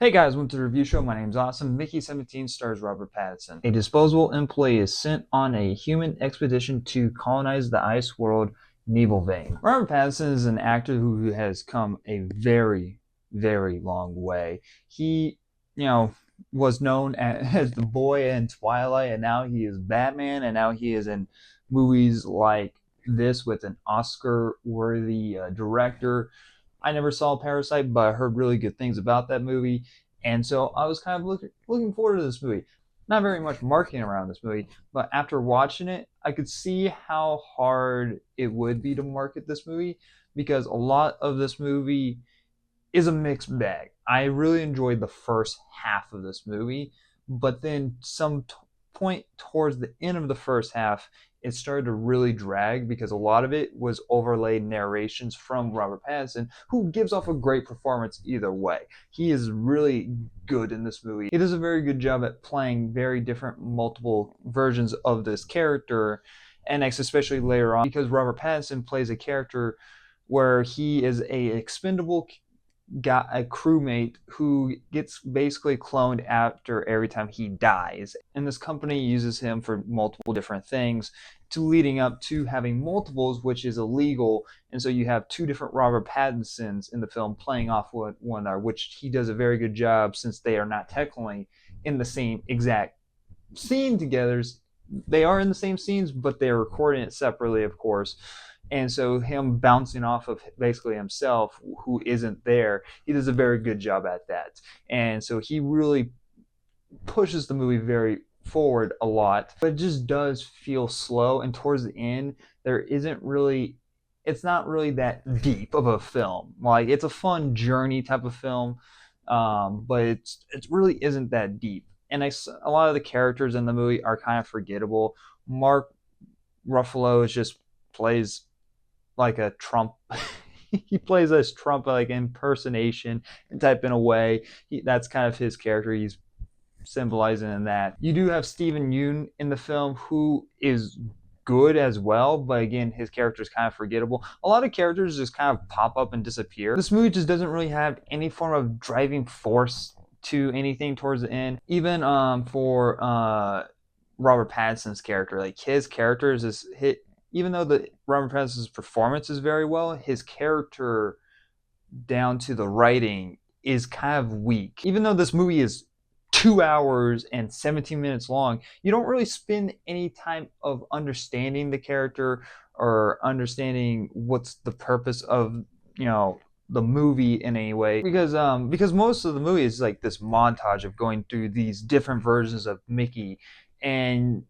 Hey guys, welcome to the review show. My name's Awesome. Mickey 17 stars Robert Pattinson. A disposable employee is sent on a human expedition to colonize the ice world Nibelvane. Robert Pattinson is an actor who has come a very, very long way. He, was known as the boy in Twilight, and now he is Batman, and now he is in movies like this with an Oscar-worthy director. I never saw Parasite, but I heard really good things about that movie, and so I was kind of looking forward to this movie. Not very much marketing around this movie, but after watching it, I could see how hard it would be to market this movie because a lot of this movie is a mixed bag. I really enjoyed the first half of this movie, but then point towards the end of the first half, it started to really drag because a lot of it was overlaid narrations from Robert Pattinson, who gives off a great performance either way. He is really good in this movie. He does a very good job at playing very different, multiple versions of this character, and especially later on because Robert Pattinson plays a character where he is a expendable got a crewmate who gets basically cloned after every time he dies. And this company uses him for multiple different things to leading up to having multiples, which is illegal. And so you have two different Robert Pattinsons in the film playing off one another, which he does a very good job since they are not technically in the same exact scene together. They are in the same scenes, but they're recording it separately, of course. And so him bouncing off of basically himself, who isn't there, he does a very good job at that. And so he really pushes the movie very forward a lot, but it just does feel slow. And towards the end, there isn't really, it's not really that deep of a film. Like it's a fun journey type of film, but it really isn't that deep. And a lot of the characters in the movie are kind of forgettable. Mark Ruffalo is just plays like a Trump. He plays as Trump like impersonation and type in a way. That's kind of his character. He's symbolizing in that. You do have Stephen Yeun in the film who is good as well, but again, his character is kind of forgettable. A lot of characters just kind of pop up and disappear. This movie just doesn't really have any form of driving force to anything towards the end. Even for Robert Pattinson's character, like his character is just hit. Even though the Robert Pattinson's performance is very well, his character down to the writing is kind of weak. Even though this movie is 2 hours and 17 minutes long, you don't really spend any time of understanding the character or understanding what's the purpose of the movie in any way because most of the movie is like this montage of going through these different versions of Mickey, and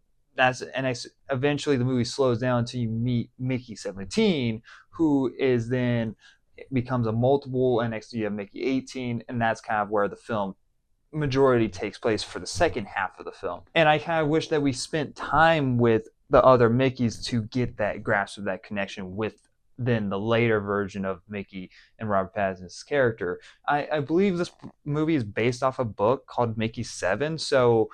eventually the movie slows down until you meet Mickey 17, who is then becomes a multiple, and next you have Mickey 18, and that's kind of where the film majority takes place for the second half of the film. And I kind of wish that we spent time with the other Mickeys to get that grasp of that connection with then the later version of Mickey and Robert Pattinson's character. I believe this movie is based off a book called Mickey 7, so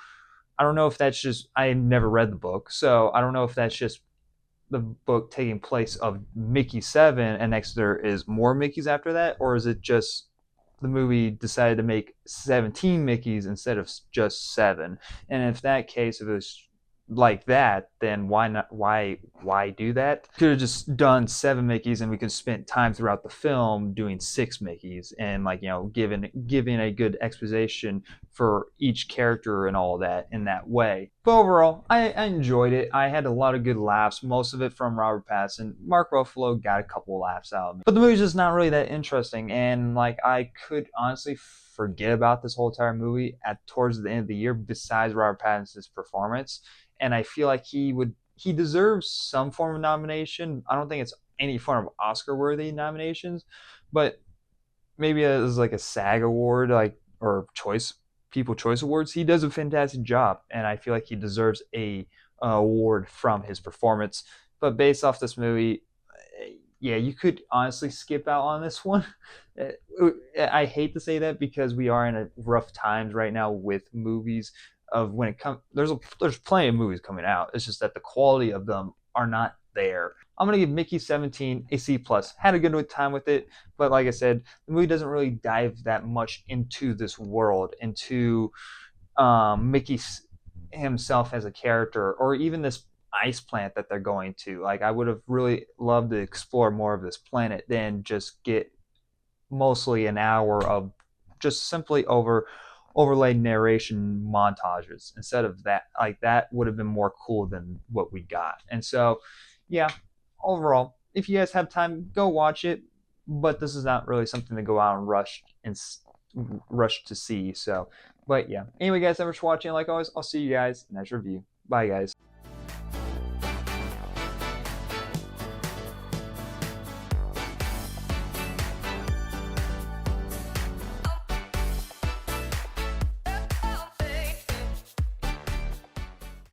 I don't know if that's just, I never read the book, so I don't know if that's just the book taking place of Mickey 7 and next there is more Mickeys after that, or is it just the movie decided to make 17 Mickeys instead of just 7? And if that case, if it was like that, then why not? Why do that? Could have just done 7 Mickeys, and we could spend time throughout the film doing 6 Mickeys, and giving a good exposition for each character and all that in that way. But overall, I enjoyed it. I had a lot of good laughs, most of it from Robert Pattinson. Mark Ruffalo got a couple laughs out of me, but the movie's just not really that interesting. And like I could honestly forget about this whole entire movie at towards the end of the year, besides Robert Pattinson's performance. And I feel like he deserves some form of nomination. I don't think it's any form of Oscar worthy nominations, but maybe as like a SAG award, like, or choice people choice awards. He does a fantastic job, and I feel like he deserves a award from his performance. But based off this movie, yeah, you could honestly skip out on this one. I hate to say that because we are in a rough times right now with movies. Of when it comes, there's plenty of movies coming out. It's just that the quality of them are not there. I'm gonna give Mickey 17 a C plus. Had a good time with it, but like I said, the movie doesn't really dive that much into this world, into Mickey himself as a character, or even this ice planet that they're going to. Like, I would have really loved to explore more of this planet than just get mostly an hour of just simply overlaid narration montages. Instead of that, like, that would have been more cool than what we got. And so, yeah, overall, if you guys have time, go watch it. But this is not really something to go out and rush to see. So, but yeah. Anyway, guys, thanks for watching. Like always, I'll see you guys next review. Bye, guys.